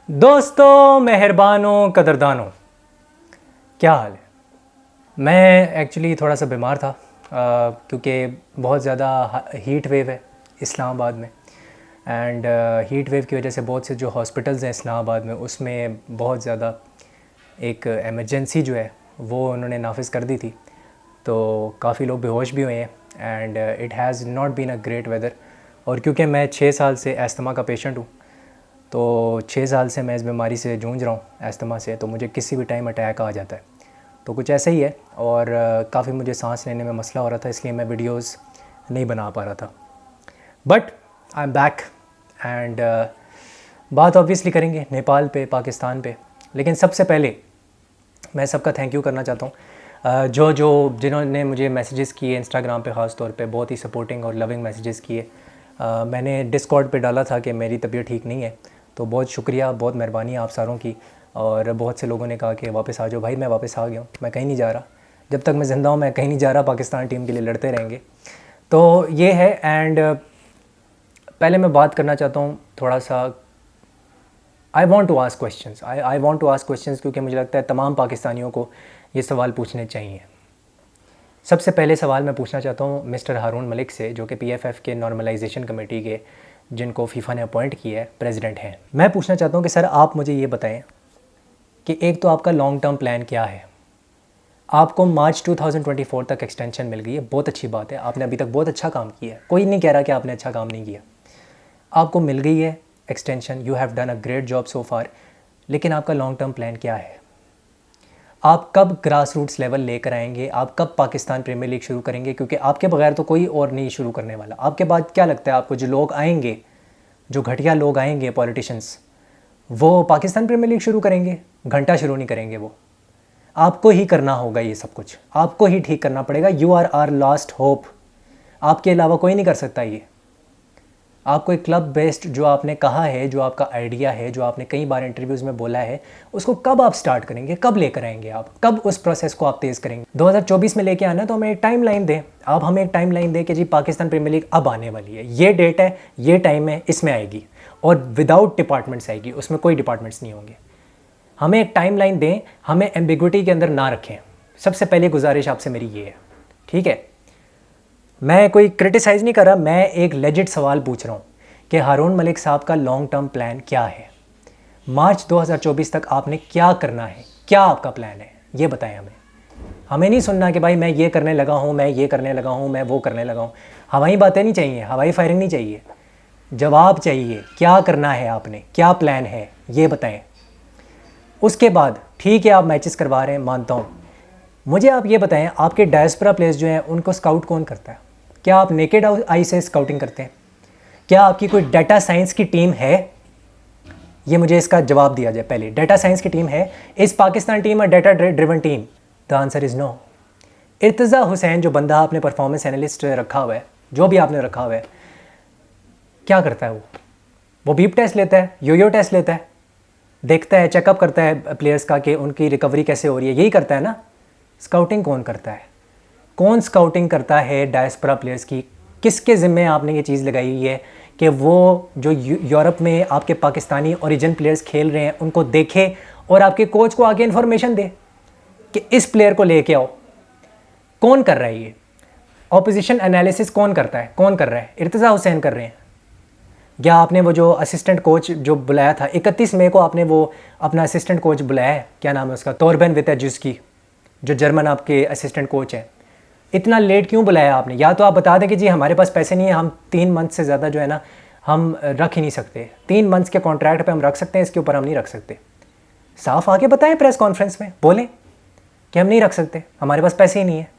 दोस्तों, मेहरबानों, कदरदानों, क्या हाल है। मैं एक्चुअली थोड़ा सा बीमार था क्योंकि बहुत ज़्यादा हीट वेव है इस्लामाबाद में। एंड हीट वेव की वजह से बहुत से जो हॉस्पिटल्स हैं इस्लामाबाद में, उसमें बहुत ज़्यादा एक इमरजेंसी जो है वो उन्होंने नाफिज कर दी थी। तो काफ़ी लोग बेहोश भी हुए हैं and it has not been a great weather. और क्योंकि मैं 6 साल से अस्थमा का पेशेंट हूँ, तो 6 साल से मैं इस बीमारी से जूझ रहा हूँ अस्थमा से, तो मुझे किसी भी टाइम अटैक आ जाता है। तो कुछ ऐसा ही है और काफ़ी मुझे सांस लेने में मसला हो रहा था, इसलिए मैं वीडियोस नहीं बना पा रहा था। But I am back and बात ऑब्वियसली करेंगे नेपाल पे, पाकिस्तान पे। लेकिन सबसे पहले मैं सबका थैंक यू करना चाहता हूँ जिन्होंने मुझे मैसेजेस किए इंस्टाग्राम पे, ख़ास तौर पे बहुत ही सपोर्टिंग और लविंग मैसेजेस किए। मैंने डिस्कॉर्ड पे डाला था कि मेरी तबीयत ठीक नहीं है, तो बहुत शुक्रिया, बहुत मेहरबानी आप सारों की। और बहुत से लोगों ने कहा कि वापस आ जाओ। भाई, मैं वापस आ गया हूँ, मैं कहीं नहीं जा रहा। जब तक मैं ज़िंदा हूँ मैं कहीं नहीं जा रहा, पाकिस्तान टीम के लिए लड़ते रहेंगे। तो ये है। एंड पहले मैं बात करना चाहता हूँ थोड़ा सा, I want to ask questions, I want to ask questions, क्योंकि मुझे लगता है तमाम पाकिस्तानियों को ये सवाल पूछने चाहिए। सबसे पहले सवाल मैं पूछना चाहता हूँ मिस्टर हारून मलिक से, जो कि PFF के नॉर्मलाइजेशन कमेटी के, जिनको फीफा ने अपॉइंट किया है, प्रेसिडेंट हैं। मैं पूछना चाहता हूँ कि सर, आप मुझे ये बताएं कि एक तो आपका लॉन्ग टर्म प्लान क्या है। आपको मार्च 2024 तक एक्सटेंशन मिल गई है, बहुत अच्छी बात है, आपने अभी तक बहुत अच्छा काम किया है, कोई नहीं कह रहा कि आपने अच्छा काम नहीं किया। आपको मिल गई है extension, you have done a great job so far. लेकिन आपका लॉन्ग टर्म प्लान क्या है? आप कब ग्रास रूट्स लेवल लेकर आएंगे? आप कब पाकिस्तान प्रीमियर लीग शुरू करेंगे? क्योंकि आपके बगैर तो कोई और नहीं शुरू करने वाला। आपके बाद क्या लगता है आपको, जो लोग आएंगे, जो घटिया लोग आएंगे, पॉलिटिशियंस, वो पाकिस्तान प्रीमियर लीग शुरू करेंगे? घंटा शुरू नहीं करेंगे वो। आपको ही करना होगा ये सब कुछ, आपको ही ठीक करना पड़ेगा। You are our last hope, आपके अलावा कोई नहीं कर सकता ये। आपको एक क्लब बेस्ड, जो आपने कहा है, जो आपका आइडिया है, जो आपने कई बार इंटरव्यूज़ में बोला है, उसको कब आप स्टार्ट करेंगे, कब लेकर आएंगे आप, कब उस प्रोसेस को आप तेज़ करेंगे? 2024 में लेके आना है तो हमें एक टाइम लाइन दें। आप हमें एक टाइम लाइन दें कि जी पाकिस्तान प्रीमियर लीग अब आने वाली है, ये डेट है, ये टाइम है, इसमें आएगी, और विदाउट डिपार्टमेंट्स आएगी, उसमें कोई डिपार्टमेंट्स नहीं होंगे। हमें एक टाइम लाइन दें, हमें एम्बिग्विटी के अंदर ना रखें। सबसे पहले गुजारिश आपसे मेरी ये है, ठीक है? मैं कोई क्रिटिसाइज़ नहीं कर रहा, मैं एक लेजिट सवाल पूछ रहा हूँ कि हारून मलिक साहब का लॉन्ग टर्म प्लान क्या है? मार्च 2024 तक आपने क्या करना है? क्या आपका प्लान है, ये बताएं हमें। हमें नहीं सुनना कि भाई मैं ये करने लगा हूँ, मैं ये करने लगा हूँ, मैं वो करने लगा हूँ। हवाई बातें नहीं चाहिए, हवाई फायरिंग नहीं चाहिए, जवाब चाहिए। क्या करना है आपने, क्या प्लान है, ये बताएं। उसके बाद ठीक है, आप मैचेस करवा रहे हैं, मानता हूँ। मुझे आप ये बताएं, आपके डायस्पोरा प्लेयर्स जो हैं उनको स्काउट कौन करता है? क्या आप नेकेड आई से स्काउटिंग करते हैं? क्या आपकी कोई डाटा साइंस की टीम है? ये मुझे इसका जवाब दिया जाए पहले। डाटा साइंस की टीम है? इस पाकिस्तान टीम और data driven team? The answer is no. Irtaza Hussain, जो बंदा आपने परफॉर्मेंस एनालिस्ट रखा हुआ है, जो भी आपने रखा हुआ है, क्या करता है वो बीप टेस्ट लेता है, योयो टेस्ट लेता है, देखता है, चेकअप करता है प्लेयर्स का कि उनकी रिकवरी कैसे हो रही है, यही करता है ना? स्काउटिंग कौन करता है? कौन स्काउटिंग करता है डायस्पोरा प्लेयर्स की? किसके ज़िम्मे आपने ये चीज़ लगाई हुई है कि वो जो यूरोप में आपके पाकिस्तानी ओरिजिन प्लेयर्स खेल रहे हैं उनको देखे और आपके कोच को आगे इन्फॉर्मेशन दे कि इस प्लेयर को लेके आओ? कौन कर रहा है ये? ऑपोजिशन एनालिसिस कौन करता है? कौन कर रहा है? इर्तज़ा हुसैन कर रहे हैं? या आपने वो जो असिस्टेंट कोच जो बुलाया था 31 मई को, आपने वो अपना असिस्टेंट कोच बुलाया है, क्या नाम है उसका, तोरबेन वितेजुस्की, जो जर्मन आपके असिस्टेंट कोच है? इतना लेट क्यों बुलाया आपने? या तो आप बता दें कि जी हमारे पास पैसे नहीं है, हम 3 मंथ से ज़्यादा जो है ना हम रख ही नहीं सकते, 3 मंथ्स के कॉन्ट्रैक्ट पे हम रख सकते हैं, इसके ऊपर हम नहीं रख सकते। साफ आके बताएं, प्रेस कॉन्फ्रेंस में बोलें कि हम नहीं रख सकते, हमारे पास पैसे ही नहीं है।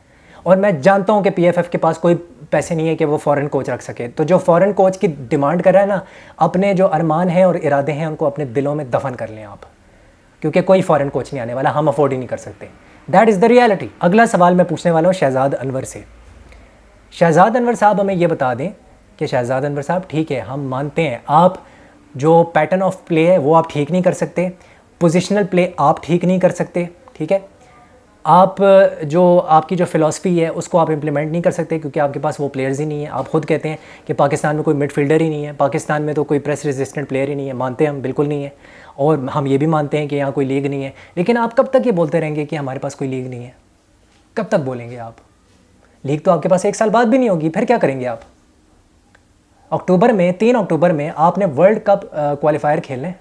और मैं जानता हूं कि PFF के पास कोई पैसे नहीं है कि वो फ़ॉरेन कोच रख सके। तो जो फ़ॉरेन कोच की डिमांड कर रहा है ना, अपने जो अरमान हैं और इरादे हैं उनको अपने दिलों में दफन कर लें आप, क्योंकि कोई फ़ॉरेन कोच नहीं आने वाला, हम अफोर्ड ही नहीं कर सकते। That is the reality. अगला सवाल मैं पूछने वाला हूँ शहजाद अनवर से। शहजाद अनवर साहब, हमें ये बता दें कि शहजाद अनवर साहब, ठीक है, हम मानते हैं आप जो पैटर्न ऑफ प्ले है वो आप ठीक नहीं कर सकते, पोजिशनल प्ले आप ठीक नहीं कर सकते, ठीक है, आप जो आपकी जो फ़िलासफ़ी है उसको आप इम्प्लीमेंट नहीं कर सकते क्योंकि आपके पास वो प्लेयर्स ही नहीं है। आप खुद कहते हैं कि पाकिस्तान में कोई मिडफील्डर ही नहीं है, पाकिस्तान में तो कोई प्रेस रेजिस्टेंट प्लेयर ही नहीं है। मानते हम बिल्कुल नहीं है, और हम ये भी मानते हैं कि यहाँ कोई लीग नहीं है। लेकिन आप कब तक ये बोलते रहेंगे कि हमारे पास कोई लीग नहीं है? कब तक बोलेंगे आप? लीग तो आपके पास 1 साल बाद भी नहीं होगी, फिर क्या करेंगे आप? अक्टूबर में 3 अक्टूबर में आपने वर्ल्ड कप क्वालिफायर खेलने,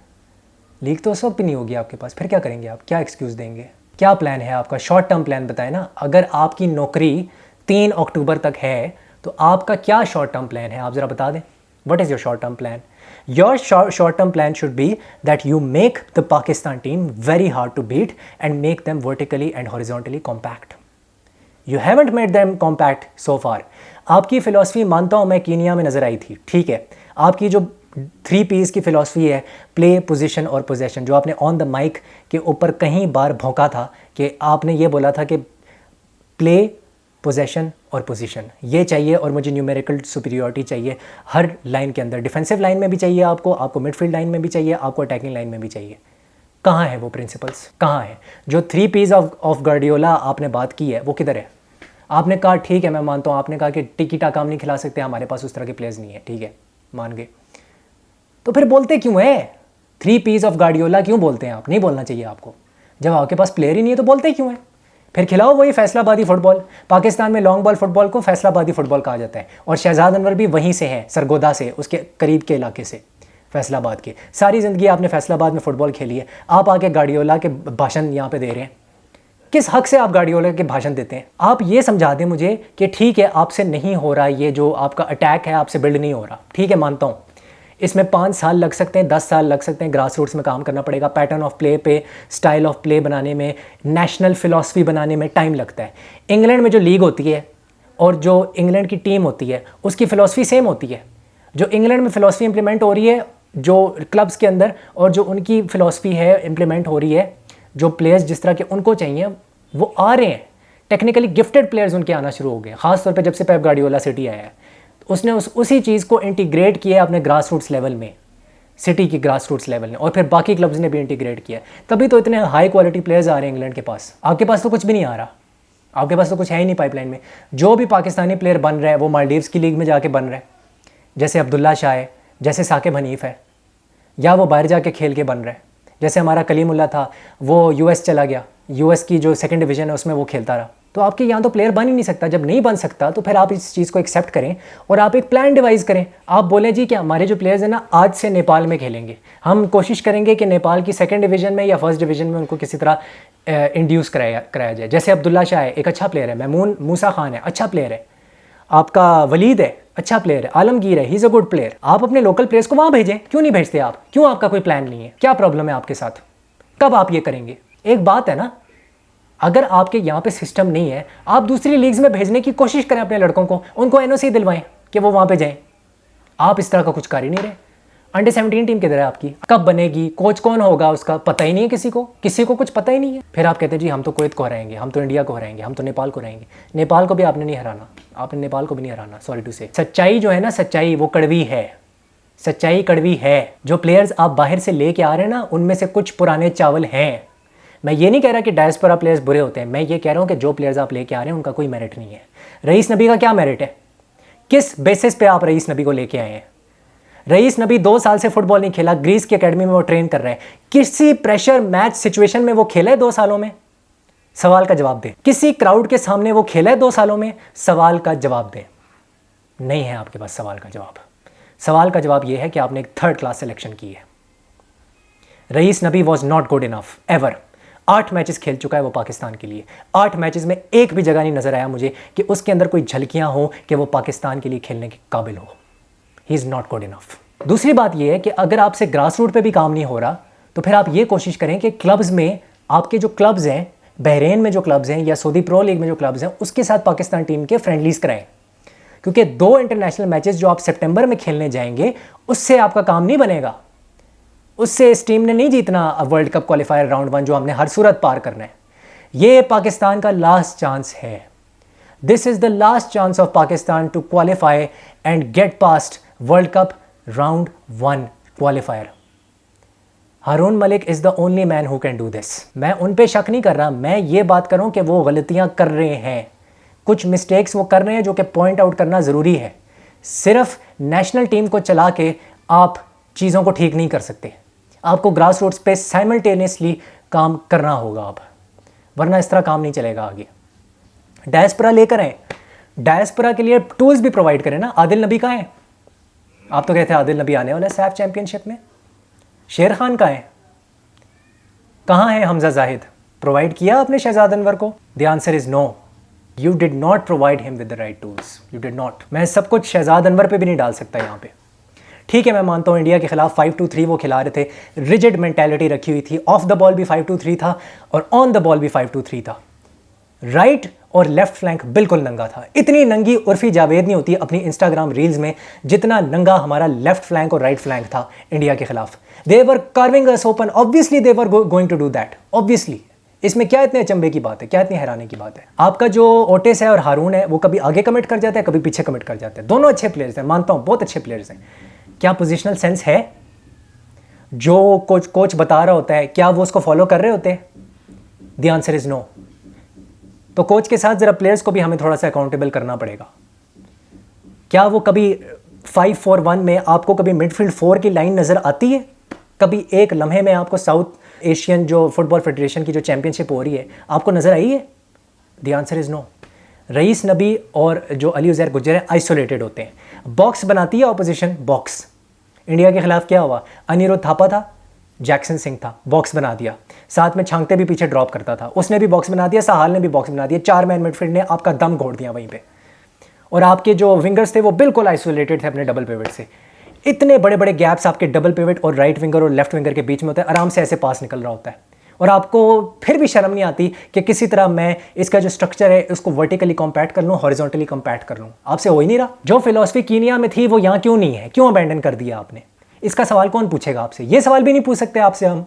लीग तो उस वक्त भी नहीं होगी आपके पास, फिर क्या करेंगे आप? क्या एक्सक्यूज़ देंगे? क्या प्लान है आपका? शॉर्ट टर्म प्लान बताएं ना। अगर आपकी नौकरी 3 अक्टूबर तक है तो आपका क्या शॉर्ट टर्म प्लान है? आप ज़रा बता दें। What is your short term plan? Your short term plan should be that you make the Pakistan team very hard to beat and make them vertically and horizontally compact. You haven't made them compact so far. आपकी philosophy मानता हूँ मैं Kenya में नज़र आई थी, ठीक है। आपकी जो 3 P's की फ़िलासफ़ी है, प्ले, पोजीशन और पोजेशन, जो आपने ऑन द माइक के ऊपर कहीं बार भौंका था कि आपने ये बोला था कि प्ले, पोजेशन और पोजीशन ये चाहिए और मुझे न्यूमेरिकल सुपीरियरिटी चाहिए हर लाइन के अंदर। डिफेंसिव लाइन में भी चाहिए आपको मिडफील्ड लाइन में भी चाहिए, आपको अटैकिंग लाइन में भी चाहिए। कहाँ है वो प्रिंसिपल्स? कहाँ है जो 3 P's ऑफ गार्डियोला आपने बात की है, वो किधर है? आपने कहा ठीक है, मैं मानता हूँ, आपने कहा कि टिकी टाका हम नहीं खिला सकते, हमारे पास उस तरह के प्लेयर्स नहीं है, ठीक है, मान गए। तो फिर बोलते क्यों है? 3 P's ऑफ गार्डियोला क्यों बोलते हैं आप? नहीं बोलना चाहिए आपको। जब आपके पास प्लेयर ही नहीं है तो बोलते क्यों है? फिर खिलाओ वही फैसलाबादी फुटबॉल। पाकिस्तान में लॉन्ग बॉल फुटबॉल को फैसलाबादी फुटबॉल कहा जाता है, और शहजाद अनवर भी वहीं से हैं, सरगोदा से, उसके करीब के इलाके से, फैसलाबाद के। सारी ज़िंदगी आपने फैसलाबाद में फ़ुटबॉल खेली है, आप आके गार्डियोला के भाषण यहाँ पे दे रहे हैं। किस हक से आप गार्डियोला के भाषण देते हैं? आप ये समझा दें मुझे कि ठीक है, आपसे नहीं हो रहा, ये जो आपका अटैक है आपसे बिल्ड नहीं हो रहा, ठीक है, मानता हूँ। इसमें 5 साल लग सकते हैं, 10 साल लग सकते हैं, ग्रास रूट्स में काम करना पड़ेगा, पैटर्न ऑफ प्ले पे, स्टाइल ऑफ प्ले बनाने में, नेशनल फ़िलासफ़ी बनाने में टाइम लगता है। इंग्लैंड में जो लीग होती है और जो इंग्लैंड की टीम होती है उसकी फ़िलासफ़ी सेम होती है। जो इंग्लैंड में फ़िलासफ़ी इंप्लीमेंट हो रही है जो क्लब्स के अंदर, और जो उनकी फ़िलासफ़ी है इंप्लीमेंट हो रही है, जो प्लेयर्स जिस तरह के उनको चाहिए वो आ रहे हैं। टेक्निकली गिफ्टेड प्लेयर्स उनके आना शुरू हो गए, ख़ासतौर पर जब से पेप गार्डियोला सिटी आया है। उसने उसी चीज़ को इंटीग्रेट किया अपने ग्रास रूट्स लेवल में, सिटी की ग्रास रूट्स लेवल में, और फिर बाकी क्लब्स ने भी इंटीग्रेट किया। तभी तो इतने हाई क्वालिटी प्लेयर्स आ रहे हैं इंग्लैंड के पास। आपके पास तो कुछ भी नहीं आ रहा, आपके पास तो कुछ है ही नहीं पाइपलाइन में। जो भी पाकिस्तानी प्लेयर बन रहा है वो मालदीव्स की लीग में जाके बन रहा है, जैसे अब्दुल्ला शाह है, जैसे साकिब हनीफ है, या वो बाहर जाके खेल के बन रहा है। जैसे हमारा कलीमुल्ला था, वो यूएस चला गया, यूएस की जो 2nd डिवीज़न है उसमें वो खेलता रहा। तो आपके यहाँ तो प्लेयर बन ही नहीं सकता। जब नहीं बन सकता तो फिर आप इस चीज़ को एक्सेप्ट करें और आप एक प्लान डिवाइस करें। आप बोलें जी कि हमारे जो प्लेयर्स हैं ना आज से नेपाल में खेलेंगे, हम कोशिश करेंगे कि नेपाल की 2nd डिवीज़न में या 1st डिवीज़न में उनको किसी तरह इंड्यूस कराया जाए। जैसे अब्दुल्ला शाह है, एक अच्छा प्लेयर है, महमूद मूसा खान है, अच्छा प्लेयर है, आपका वलीद है, अच्छा प्लेयर है, आलमगीर है, he is a good player. आप अपने लोकल प्लेयर्स को वहाँ भेजें, क्यों नहीं भेजते आप? क्यों आपका कोई प्लान नहीं है? क्या प्रॉब्लम है आपके साथ? कब आप ये करेंगे? एक बात है ना, अगर आपके यहाँ पे सिस्टम नहीं है, आप दूसरी लीग्स में भेजने की कोशिश करें अपने लड़कों को, उनको एनओसी दिलवाएं कि वो वहाँ पे जाएं। आप इस तरह का कुछ कर ही नहीं रहे। अंडर 17 टीम किधर है आपकी? कब बनेगी? कोच कौन होगा उसका? पता ही नहीं है किसी को कुछ पता ही नहीं है। फिर आप कहते हैं जी हम तो कुवैत को हराएंगे, हम तो इंडिया को हराएंगे, हम तो नेपाल को हराएंगे। नेपाल को भी आपने नहीं हराना, आपने नेपाल को भी नहीं हराना, सॉरी टू से। सच्चाई जो है ना, सच्चाई वो कड़वी है, सच्चाई कड़वी है। जो प्लेयर्स आप बाहर से लेके आ रहे हैं ना, उनमें से कुछ पुराने चावल हैं। मैं ये नहीं कह रहा कि डायस्पोरा प्लेयर्स बुरे होते हैं, मैं ये कह रहा हूँ कि जो प्लेयर्स आप लेके आ रहे हैं उनका कोई मेरिट नहीं है। रईस नबी का क्या मेरिट है? किस बेसिस पे आप रईस नबी को लेके आए हैं? रईस नबी 2 साल से फुटबॉल नहीं खेला, ग्रीस की एकेडमी में वो ट्रेन कर रहे हैं। किसी प्रेशर मैच सिचुएशन में वो खेला है 2 सालों में? सवाल का जवाब दे। किसी क्राउड के सामने वो खेला है 2 सालों में? सवाल का जवाब दे। नहीं है आपके पास सवाल का जवाब। सवाल का जवाब ये है कि आपने एक 3rd क्लास सिलेक्शन की है। Rice Nabi was not good enough ever. 8 matches खेल चुका है वो पाकिस्तान के लिए। 8 मैचेस में एक भी जगह नहीं नजर आया मुझे कि उसके अंदर कोई झलकियां हो कि वो पाकिस्तान के लिए खेलने के काबिल हो। He is not good enough. दूसरी बात यह है कि अगर आपसे ग्रास रूट पे भी काम नहीं हो रहा तो फिर आप ये कोशिश करें कि क्लब्स में, आपके जो क्लब्स हैं, बहरीन में जो क्लब्स हैं या सऊदी प्रो लीग में जो क्लब्स हैं, उसके साथ पाकिस्तान टीम के फ्रेंडलीज कराएं। क्योंकि 2 इंटरनेशनल मैचेस जो आप सितंबर में खेलने जाएंगे उससे आपका काम नहीं बनेगा। उससे इस टीम ने नहीं जीतना वर्ल्ड कप क्वालिफायर राउंड 1 जो हमने हर सूरत पार करना है। ये पाकिस्तान का लास्ट चांस है। This is the last chance of Pakistan to qualify and get past world cup round 1 qualifier. Haroon Malik is the only man who can do this. मैं उन पे शक नहीं कर रहा, मैं ये बात कर रहा हूँ कि वो गलतियाँ कर रहे हैं, कुछ मिस्टेक्स वो कर रहे हैं जो कि पॉइंट आउट करना ज़रूरी है। सिर्फ नेशनल टीम को चला के आप चीज़ों को ठीक नहीं कर सकते, आपको ग्रास रूट्स पे साइमल्टेनियसली काम करना होगा आप, वरना इस तरह काम नहीं चलेगा आगे। डायस्पोरा लेकर आए, डायस्पोरा के लिए टूल्स भी प्रोवाइड करें ना। आदिल नबी कहाँ है? आप तो कहते हैं आदिल नबी आने वाला है सैफ चैंपियनशिप में। शेर खान कहाँ है? कहाँ है हमजा जाहिद? प्रोवाइड किया आपने शहजाद अनवर को? The answer is no, you did not provide him with the right tools, you did not. मैं सब कुछ शहजाद अनवर पे भी नहीं डाल सकता यहाँ पे। ठीक है, मैं मानता हूँ इंडिया के खिलाफ 5-2-3 वो खिला रहे थे, रिजिड मेंटालिटी रखी हुई थी, ऑफ द बॉल भी 5-2-3 था और ऑन द बॉल भी 5-2-3 था। राइट और लेफ्ट फ्लैंक बिल्कुल नंगा था। इतनी नंगी उर्फी जावेद नहीं होती अपनी इंस्टाग्राम रील्स में जितना नंगा हमारा लेफ्ट फ्लैंक और राइट फ्लैंक था इंडिया के खिलाफ। They were carving us open, obviously they were going to do that, obviously. इसमें क्या इतने अचंभे की बात है, क्या इतनी हैरानी की बात है? आपका जो ओटिस है और हारून है वो कभी आगे कमिट कर जाता है, कभी पीछे कमिट कर जाते हैं। दोनों अच्छे प्लेयर्स हैं, मानता हूँ बहुत अच्छे प्लेयर्स हैं। क्या पोजिशनल सेंस है? जो कोच बता रहा होता है क्या वो उसको फॉलो कर रहे होते हैं? The answer is no. तो कोच के साथ जरा प्लेयर्स को भी हमें थोड़ा सा अकाउंटेबल करना पड़ेगा। क्या वो कभी 5-4-1 में आपको कभी मिडफील्ड 4 की लाइन नज़र आती है? कभी एक लम्हे में आपको साउथ एशियन जो फुटबॉल फेडरेशन की जो चैंपियनशिप हो रही है आपको नज़र आई है? The answer is no. Rais Nabi और जो अली उज़ैर गुज्जर है आइसोलेटेड होते हैं। बॉक्स बनाती है ऑपोजिशन, बॉक्स। इंडिया के खिलाफ क्या हुआ? अनिरुद्ध थापा था, जैक्सन सिंह था, बॉक्स बना दिया। साथ में छांगते भी पीछे ड्रॉप करता था, उसने भी बॉक्स बना दिया, साहाल ने भी बॉक्स बना दिया। 4 मैन मिडफील्ड ने आपका दम घोड़ दिया वहीं पे। और आपके जो विंगर्स थे वो बिल्कुल आइसोलेटेड थे अपने डबल पिवट से। इतने बड़े बड़े गैप्स आपके डबल पिवट और राइट विंगर और लेफ्ट विंगर के बीच में होते हैं, आराम से ऐसे पास निकल रहा होता है। और आपको फिर भी शर्म नहीं आती कि किसी तरह मैं इसका जो स्ट्रक्चर है उसको वर्टिकली कॉम्पैक्ट कर लूँ, हॉरिजॉन्टली कॉम्पैक्ट कर लूँ। आपसे हो ही नहीं रहा। जो फिलॉसफी कीनिया में थी वो यहाँ क्यों नहीं है? क्यों अबैंडन कर दिया आपने? इसका सवाल कौन पूछेगा आपसे? ये सवाल भी नहीं पूछ सकते आपसे हम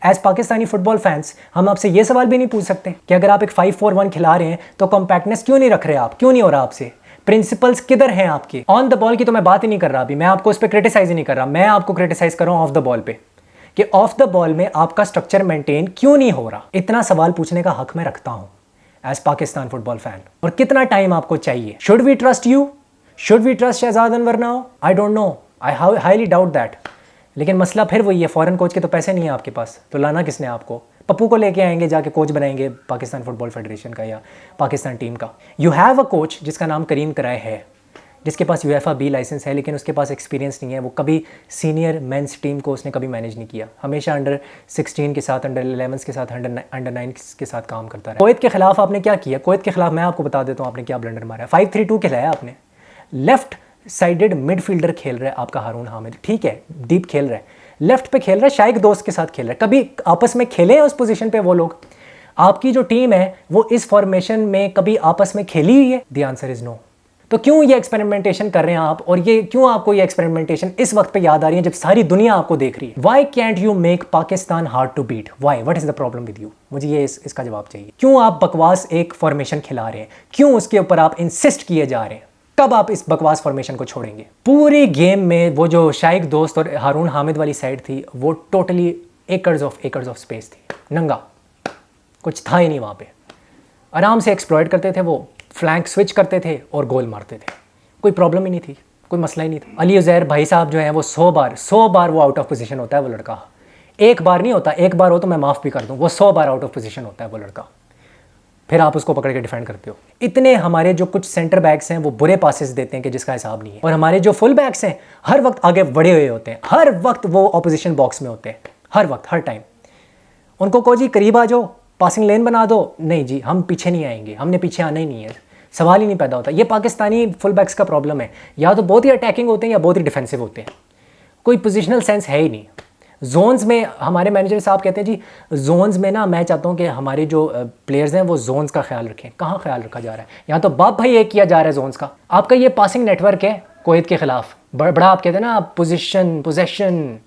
एज पाकिस्तानी फुटबॉल फैंस। हम आपसे ये सवाल भी नहीं पूछ सकते कि अगर आप एक 5-4-1 खिला रहे हैं तो कॉम्पैक्टनेस क्यों नहीं रख रहे आप? क्यों नहीं हो रहा आपसे? प्रिंसिपल्स किधर हैं आपके? ऑन द बॉल की तो मैं बात ही नहीं कर रहा अभी, मैं आपको उस पर क्रिटिसाइज ही नहीं कर रहा। मैं आपको क्रिटिसाइज कर रहा हूँ ऑफ द बॉल पे कि ऑफ द बॉल में आपका स्ट्रक्चर मेंटेन क्यों नहीं हो रहा। इतना सवाल पूछने का हक मैं रखता हूँ एज पाकिस्तान फुटबॉल फैन। और कितना टाइम आपको चाहिए? Should we trust you? Should we trust Shahzad Anwar now? I don't know, I highly doubt that. लेकिन मसला फिर वही है, फॉरेन कोच के तो पैसे नहीं है आपके पास, तो लाना किसने आपको? पप्पू को लेके आएंगे, जाके कोच बनाएंगे पाकिस्तान फुटबॉल फेडरेशन का या पाकिस्तान टीम का। यू हैव अ कोच जिसका नाम करीम कराए है, जिसके पास यूएफए बी लाइसेंस है, लेकिन उसके पास एक्सपीरियंस नहीं है। वो कभी सीनियर मेंस टीम को उसने कभी मैनेज नहीं किया, हमेशा अंडर 16 के साथ, अंडर 11 के साथ, अंडर 9 के साथ काम करता रहा। कुवैत के खिलाफ आपने क्या किया? कुवैत के खिलाफ मैं आपको बता देता हूँ आपने क्या ब्लंडर मारा है। 5-3-2 खिलाया आपने, लेफ्ट साइडेड मिडफील्डर खेल रहा है आपका हारून हामिद, ठीक है, डीप खेल रहा है, लेफ्ट पे खेल रहा है, शाइक दोस्त के साथ खेल रहा है। कभी आपस में खेले हैं उस पोजीशन पे वो लोग? आपकी जो टीम है वो इस फॉर्मेशन में कभी आपस में खेली हुई है? The answer is no. तो क्यों ये एक्सपेरिमेंटेशन कर रहे हैं आप? और ये क्यों आपको ये एक्सपेरिमेंटेशन इस वक्त पे याद आ रही है जब सारी दुनिया आपको देख रही है? Why can't you make Pakistan hard to beat? Why? What is the problem with you? मुझे ये इसका जवाब चाहिए। क्यों आप बकवास एक फॉर्मेशन खिला रहे हैं? क्यों उसके ऊपर आप इंसिस्ट किए जा रहे हैं? कब आप इस बकवास फॉर्मेशन को छोड़ेंगे? पूरी गेम में वो जो शाइक दोस्त और हारून हामिद वाली साइड थी वो टोटली एकर्स ऑफ स्पेस थी, नंगा, कुछ था ही नहीं वहाँ पे। आराम से एक्सप्लॉइट करते थे वो, फ्लैंक स्विच करते थे और गोल मारते थे, कोई प्रॉब्लम ही नहीं थी, कोई मसला ही नहीं था। अली उज़ैर भाई साहब जो हैं वो 100 बार वो आउट ऑफ पोजीशन होता है वो लड़का। एक बार नहीं होता, एक बार हो तो मैं माफ़ भी कर दूँ, वो 100 बार आउट ऑफ पोजीशन होता है वो लड़का, फिर आप उसको पकड़ के डिफेंड करते हो। इतने हमारे जो कुछ सेंटर बैक्स हैं वो बुरे पासेस देते हैं कि जिसका हिसाब नहीं है, और हमारे जो फुल बैक्स हैं हर वक्त आगे बढ़े हुए होते हैं, हर वक्त वो ऑपोजिशन बॉक्स में होते हैं, हर वक्त, हर टाइम। उनको कहो जी करीब आ जाओ, पासिंग लेन बना दो, नहीं जी हम पीछे नहीं आएंगे, हमने पीछे आना ही नहीं है, सवाल ही नहीं पैदा होता। ये पाकिस्तानी फुल बैक्स का प्रॉब्लम है, या तो बहुत ही अटैकिंग होते हैं या बहुत ही डिफेंसिव होते हैं, कोई पोजिशनल सेंस है ही नहीं। जोन्स में हमारे मैनेजर साहब कहते हैं जी जोन्स में ना मैं चाहता हूँ कि हमारे जो प्लेयर्स हैं वो जोन्स का ख्याल रखें। कहाँ ख्याल रखा जा रहा है? यहाँ तो बाप भाई एक किया जा रहा है जोन्स का। आपका ये पासिंग नेटवर्क है कुवैत के खिलाफ बड़ा आप कहते हैं ना पोजीशन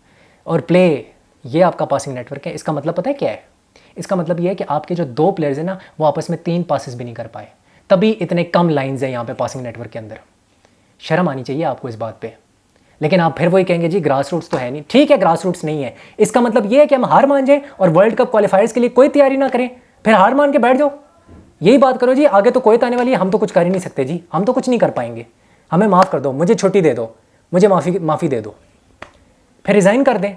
और प्ले, ये आपका पासिंग नेटवर्क है। इसका मतलब पता है क्या है? इसका मतलब ये है कि आपके जो 2 प्लेयर्स हैं ना वो आपस में 3 पासेस भी नहीं कर पाए, तभी इतने कम लाइन्स हैं यहाँ पे पासिंग नेटवर्क के अंदर। शर्म आनी चाहिए आपको इस बात पे। लेकिन आप फिर वही कहेंगे जी ग्रास रूट्स तो है नहीं। ठीक है, ग्रास रूट्स नहीं है, इसका मतलब ये है कि हम हार मान जाएं और वर्ल्ड कप क्वालिफायर्स के लिए कोई तैयारी ना करें, फिर हार मान के बैठ जाओ। यही बात करो जी, आगे तो कोई आने वाली है, हम तो कुछ कर ही नहीं सकते जी, हम तो कुछ नहीं कर पाएंगे, हमें माफ़ कर दो, मुझे छुट्टी दे दो, मुझे माफ़ी दे दो, फिर रिज़ाइन कर दें।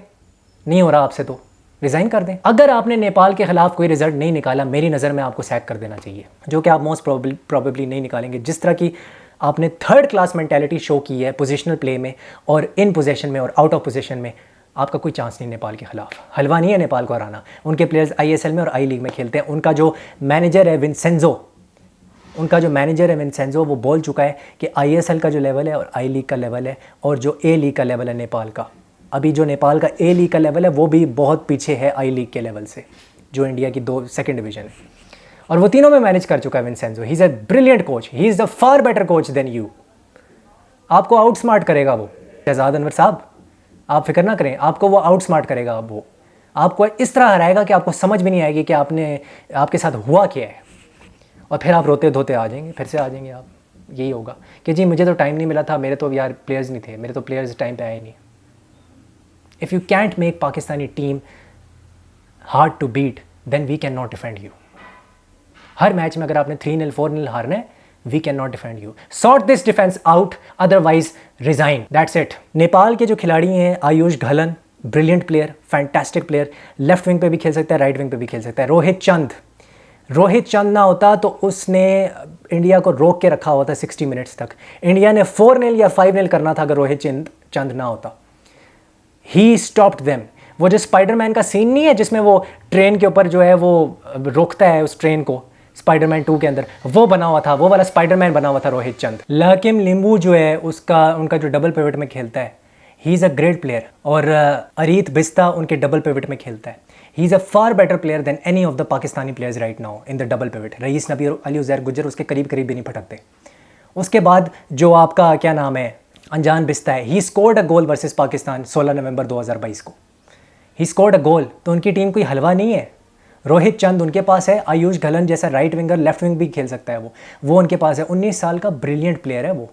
नहीं हो रहा आपसे तो रिज़ाइन कर दें। अगर आपने नेपाल के ख़िलाफ़ कोई रिजल्ट नहीं निकाला, मेरी नज़र में आपको सैक कर देना चाहिए, जो कि आप मोस्ट प्रॉबेबली नहीं निकालेंगे। जिस तरह की आपने थर्ड क्लास मेंटालिटी शो की है पोजीशनल प्ले में और इन पोजीशन में और आउट ऑफ पोजीशन में, आपका कोई चांस नहीं नेपाल के ख़िलाफ़। हलवा नहीं है नेपाल को हराना। उनके प्लेयर्स ISL में और आई लीग में खेलते हैं। उनका जो मैनेजर है विंसेंजो, वो बोल चुका है कि ISL का जो लेवल है और आई लीग का लेवल है और जो A लीग का लेवल है नेपाल का, अभी जो नेपाल का A लीग का लेवल है वो भी बहुत पीछे है आई लीग के लेवल से, जो इंडिया की सेकंड डिवीज़न है। और वो तीनों में मैनेज कर चुका है Vincenzo. He is a brilliant coach, he is the far better coach than you. आपको आउट स्मार्ट करेगा वो। शहजाद अनवर साहब, आप फिक्र ना करें, आपको वो आउट स्मार्ट करेगा। वो आपको इस तरह हराएगा कि आपको समझ भी नहीं आएगी कि आपके साथ हुआ क्या है, और फिर आप रोते धोते आ जाएंगे, फिर से आ जाएंगे आप। यही होगा कि जी मुझे तो टाइम नहीं मिला था, मेरे तो यार प्लेयर्स नहीं थे, मेरे तो प्लेयर्स टाइम पे आए नहीं। If you can't make Pakistani team hard to beat, then we can not defend you. हर मैच में अगर आपने 3-0 4-0 हारना है, we can not defend you. Sort this defence out, otherwise resign, that's it. Nepal के जो खिलाड़ी हैं, Ayush Ghalan, brilliant player, fantastic player, left wing पे भी खेल सकता है, राइट विंग पे भी खेल सकता है। रोहित चंद ना होता तो उसने इंडिया को रोक के रखा हुआ था 60 मिनट्स तक। इंडिया ने 4-0 या 5-0 करना था अगर रोहित चंद ना होता। He stopped them. वो जो स्पाइडरमैन का सीन नहीं है जिसमें वो ट्रेन के ऊपर जो है वो रोकता है उस ट्रेन को, स्पाइडरमैन 2 के अंदर वो बना हुआ था, वो वाला स्पाइडरमैन बना हुआ था रोहित चंद। लाकिम लिंबू जो है उनका जो डबल पिवट में खेलता है, he is a great player. और अरीत बिस्ता उनके डबल पिवट में खेलता है। He is a far better player than any of the Pakistani players right now in the double pivot. Rais Nabi और अली उज़ैर गुज्जर उसके करीब भी नहीं फटकते। उसके बाद जो आपका क्या नाम है, अनजान बिस्ता है, he scored a goal versus Pakistan 16 नवंबर 2022 को। ही स्कोर्ड अ गोल। तो उनकी टीम कोई हलवा नहीं है। रोहित चंद उनके पास है, आयुष घलन जैसा राइट विंगर, लेफ्ट विंग भी खेल सकता है वो उनके पास है। 19 साल का ब्रिलियंट प्लेयर है वो।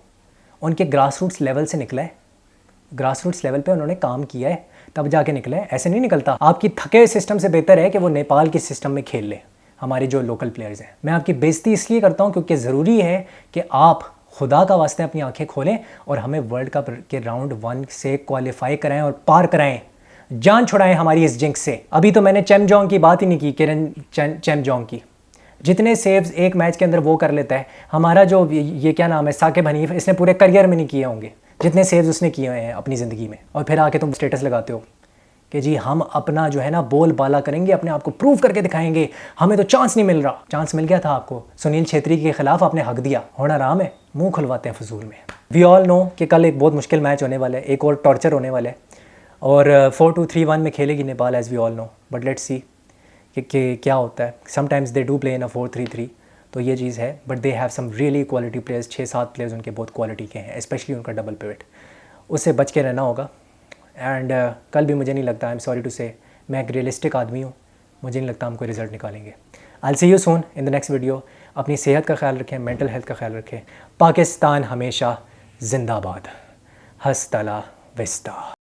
उनके ग्रास रूट्स लेवल से निकला है, ग्रास रूट्स लेवल पे उन्होंने काम किया है, तब जाके निकला है, ऐसे नहीं निकलता। आपकी थके सिस्टम से बेहतर है कि वो नेपाल के सिस्टम में खेल ले, हमारे जो लोकल प्लेयर्स हैं। मैं आपकी बेइज्जती इसलिए करता हूँ क्योंकि ज़रूरी है कि आप खुदा का वास्ते अपनी आंखें खोलें और हमें वर्ल्ड कप के राउंड 1 से क्वालिफाई कराएं और पार कराएं, जान छुड़ाएं हमारी इस जिंक से। अभी तो मैंने चेमजोंग की बात ही नहीं की, किरण चेमजोंग की। जितने सेव्स एक मैच के अंदर वो कर लेता है, हमारा जो ये क्या नाम है साकिब हनीफ, इसने पूरे करियर में नहीं किए होंगे जितने सेव्स उसने किए हुए हैं अपनी ज़िंदगी में। और फिर आके तुम स्टेटस लगाते हो कि जी हम अपना जो है ना बोल बाला करेंगे, अपने आप को प्रूव करके दिखाएंगे, हमें तो चांस नहीं मिल रहा। चांस मिल गया था आपको, सुनील छेत्री के खिलाफ आपने हक दिया, होना आराम है, मुंह खुलवाते हैं फजूल में। वी ऑल नो कि कल एक बहुत मुश्किल मैच होने वाला है, एक और टॉर्चर होने वाला है, और 4-2-3-1 में खेलेगी Nepal, as we all know. But let's see कि क्या होता है। Sometimes they do play in a 4-3-3, तो ये चीज़ है। But they have some really quality players, 6-7 players उनके बहुत क्वालिटी के हैं, स्पेशली उनका डबल पिवट। उससे बच के रहना होगा। एंड कल भी मुझे नहीं लगता, आई एम सॉरी टू से, मैं एक रियलिस्टिक आदमी हूँ, मुझे नहीं लगता हम कोई रिजल्ट निकालेंगे। I will see you soon in the next video. अपनी सेहत का ख्याल रखें, मेंटल हेल्थ का ख्याल रखें। पाकिस्तान हमेशा जिंदाबाद। हस्तला विस्ता।